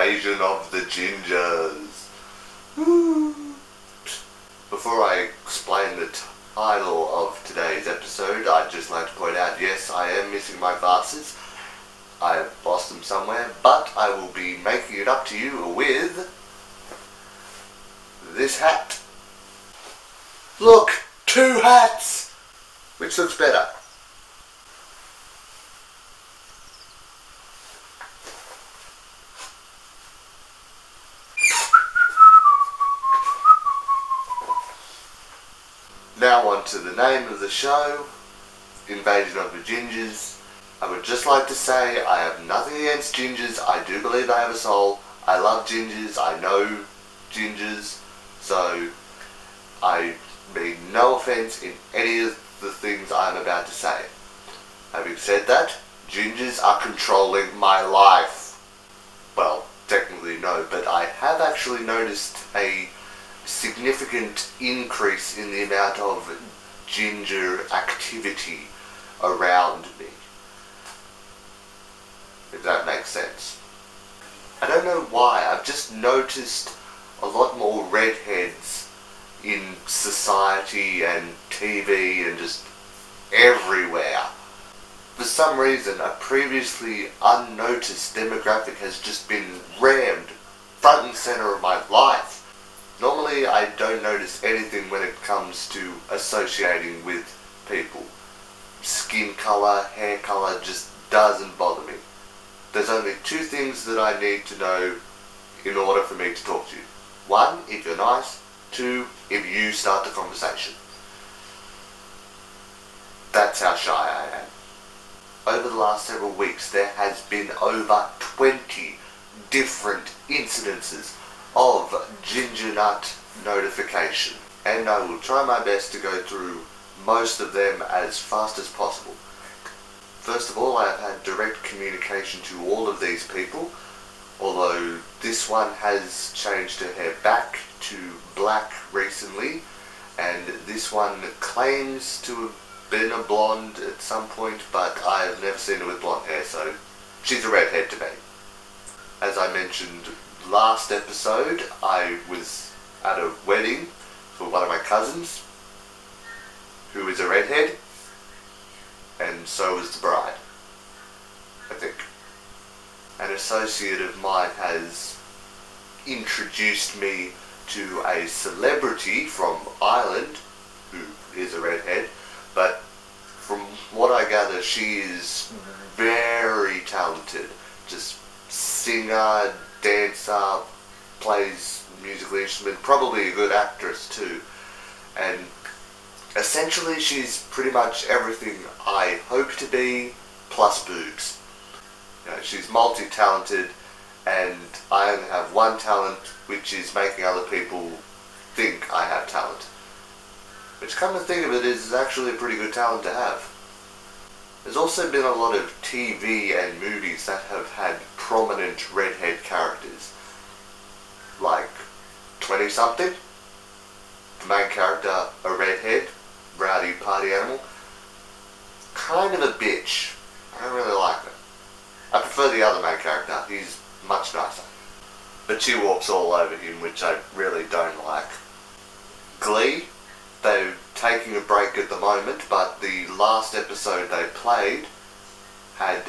Invasion of the Gingers. Woo. Before I explain the title of today's episode, I'd just like to point out, yes, I am missing my glasses. I've lost them somewhere, but I will be making it up to you with this hat. Look! 2 hats! Which looks better? Now on to the name of the show, Invasion of the Gingers. I would just like to say I have nothing against gingers. I do believe they have a soul. I love gingers. I know gingers. So I mean no offence in any of the things I'm about to say. Having said that, gingers are controlling my life. Well, technically no, but I have actually noticed a significant increase in the amount of ginger activity around me. If that makes sense. I don't know why, I've just noticed a lot more redheads in society and TV and just everywhere. For some reason, a previously unnoticed demographic has just been rammed front and center of my life. Normally, I don't notice anything when it comes to associating with people. Skin color, hair color just doesn't bother me. There's only 2 things that I need to know in order for me to talk to you. 1, if you're nice. 2, if you start the conversation. That's how shy I am. Over the last several weeks, there has been over 20 different incidences of ginger nut notification, and I will try my best to go through most of them as fast as possible. First of all, I have had direct communication to all of these people, although this one has changed her hair back to black recently, and this one claims to have been a blonde at some point, but I have never seen her with blonde hair, so she's a redhead to me. As I mentioned last episode, I was at a wedding for one of my cousins, who is a redhead, and so was the bride, I think. An associate of mine has introduced me to a celebrity from Ireland, who is a redhead, but from what I gather, she is very talented. Just singer, dancer, plays musical instrument, probably a good actress too, and essentially she's pretty much everything I hope to be, plus boobs. You know, she's multi-talented, and I only have one talent, which is making other people think I have talent. Which, come to think of it, is actually a pretty good talent to have. There's also been a lot of TV and movies that have had prominent redhead characters. Like 20-something, the main character, a redhead, rowdy party animal. Kind of a bitch. I don't really like her. I prefer the other main character, he's much nicer. But she walks all over him, which I really don't like. Glee, they're taking a break at the moment, but the last episode they played had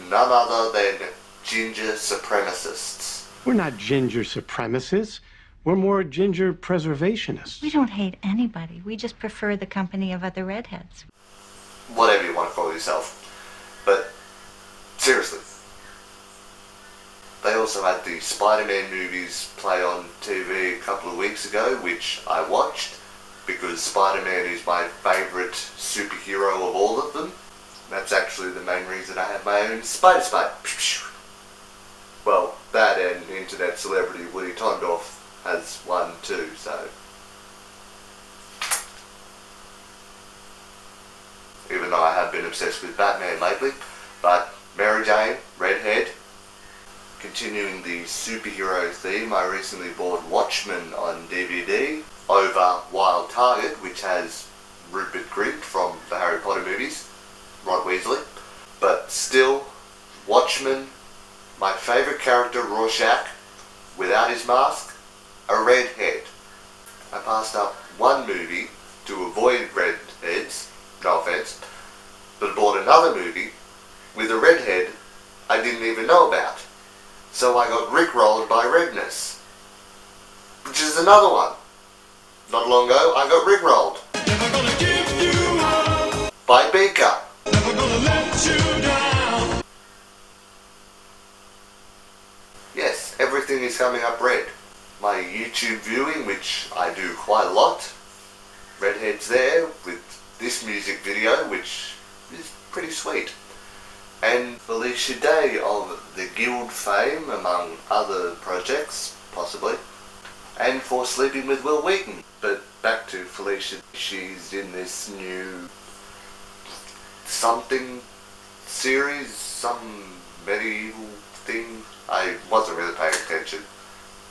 none other than ginger supremacists. We're not ginger supremacists. We're more ginger preservationists. We don't hate anybody. We just prefer the company of other redheads. Whatever you want to call yourself. But seriously. They also had the Spider-Man movies play on TV a couple of weeks ago, which I watched, because Spider-Man is my favourite superhero of all of them. That's actually the main reason I have my own Spider. Well, that and internet celebrity Woody Tondorf has one too, so. Even though I have been obsessed with Batman lately, but Mary Jane, redhead. Continuing the superhero theme, I recently bought Watchmen on DVD over Wild Target, which has Rupert Grint from the Harry Potter movies, Ron Weasley. But still, Watchmen, My favourite character, Rorschach, without his mask, a redhead. I passed up one movie to avoid redheads, no offence, but bought another movie with a redhead I didn't even know about. So I got rickrolled by redness. Which is another one. Not long ago, I got rickrolled by Beaker. Yes, everything is coming up red. My YouTube viewing, which I do quite a lot, redheads there with this music video, which is pretty sweet. And Felicia Day of the Guild fame, among other projects, possibly. And for sleeping with Will Wheaton. But back to Felicia, she's in this new something series, some medieval thing. I wasn't really paying attention.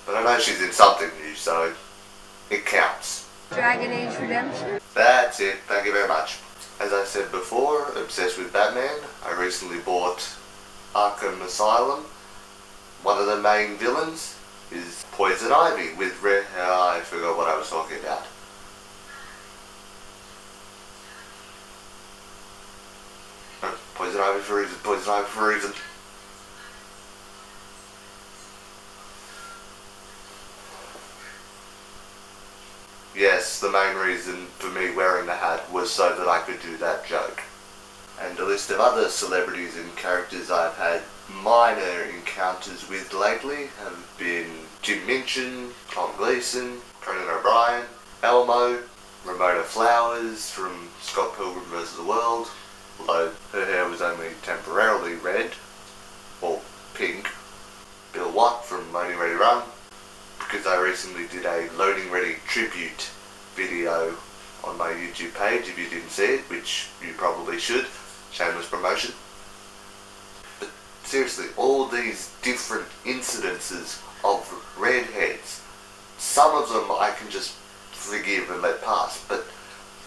But I know she's in something new, so it counts. Dragon Age Redemption? That's it, thank you very much. As I said before, obsessed with Batman. I recently bought Arkham Asylum. One of the main villains is Poison Ivy with I forgot what I was talking about. Poison Ivy for a reason, Poison Ivy for a reason. Yes, the main reason for me wearing the hat was so that I could do that joke. And a list of other celebrities and characters I've had minor encounters with lately have been Jim Minchin, Tom Gleeson, Conan O'Brien, Elmo, Ramona Flowers from Scott Pilgrim vs. the World, although her hair was only temporarily red, or pink, Bill Watt from Loading Ready Run, because I recently did a Loading Ready tribute video on my YouTube page if you didn't see it, which you probably should. Shameless promotion. But seriously, all these different incidences of redheads, some of them I can just forgive and let pass, but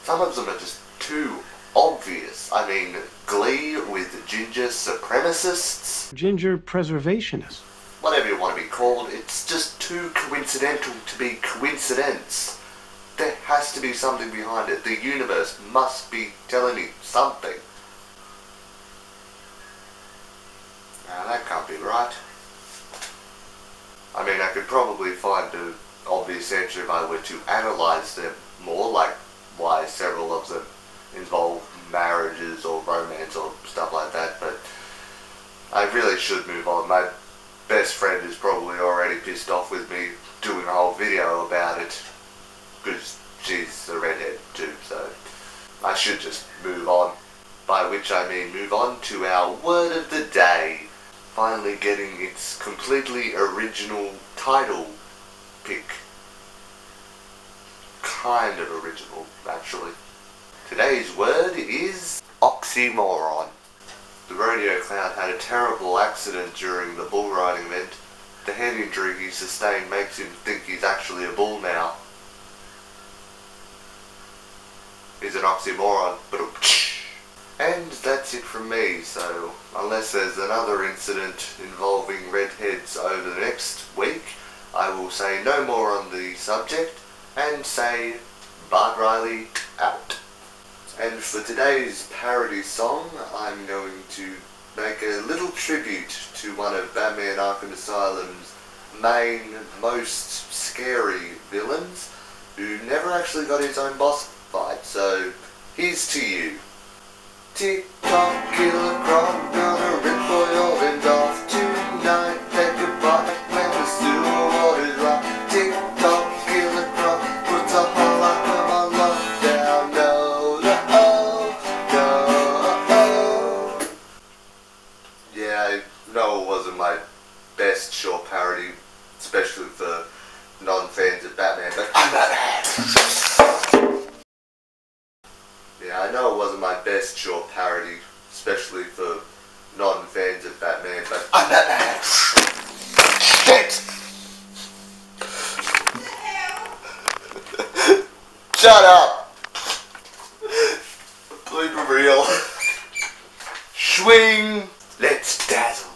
some of them are just too obvious. I mean, Glee with ginger supremacists. Ginger preservationists. Whatever you want to be called, it's just too coincidental to be coincidence. There has to be something behind it. The universe must be telling me something. Now that can't be right. I mean, I could probably find an obvious answer if I were to analyse them more, like why several of them involve marriages or romance or stuff like that, but I really should move on. My best friend is probably already pissed off with me doing a whole video about it, because she's a redhead too, so I should just move on. By which I mean move on to our word of the day, finally getting its completely original title pick. Kind of original, actually. Today's word is oxymoron. The rodeo clown had a terrible accident during the bull riding event. The head injury he sustained makes him think he's actually a bull now. Is an oxymoron, but and that's it from me, so unless there's another incident involving redheads over the next week, I will say no more on the subject and say Bart Riley out. And for today's parody song, I'm going to make a little tribute to one of Batman Arkham Asylum's main, most scary villains, who never actually got his own boss fight, so here's to you. Tick-tock, killer croc, gonna rip all your limbs off tonight. Take a bite when the sewer water's right. Tick-tock, killer croc, puts a whole lot of my love down. No, no, no. Yeah, I know it wasn't my best short parody, especially for non-fans of Batman, but I'm Batman! Yeah, I know it wasn't my best short parody, especially for non-fans of Batman, but I'm Batman! Shit! Shut up! Bleep real. Swing! Let's dazzle.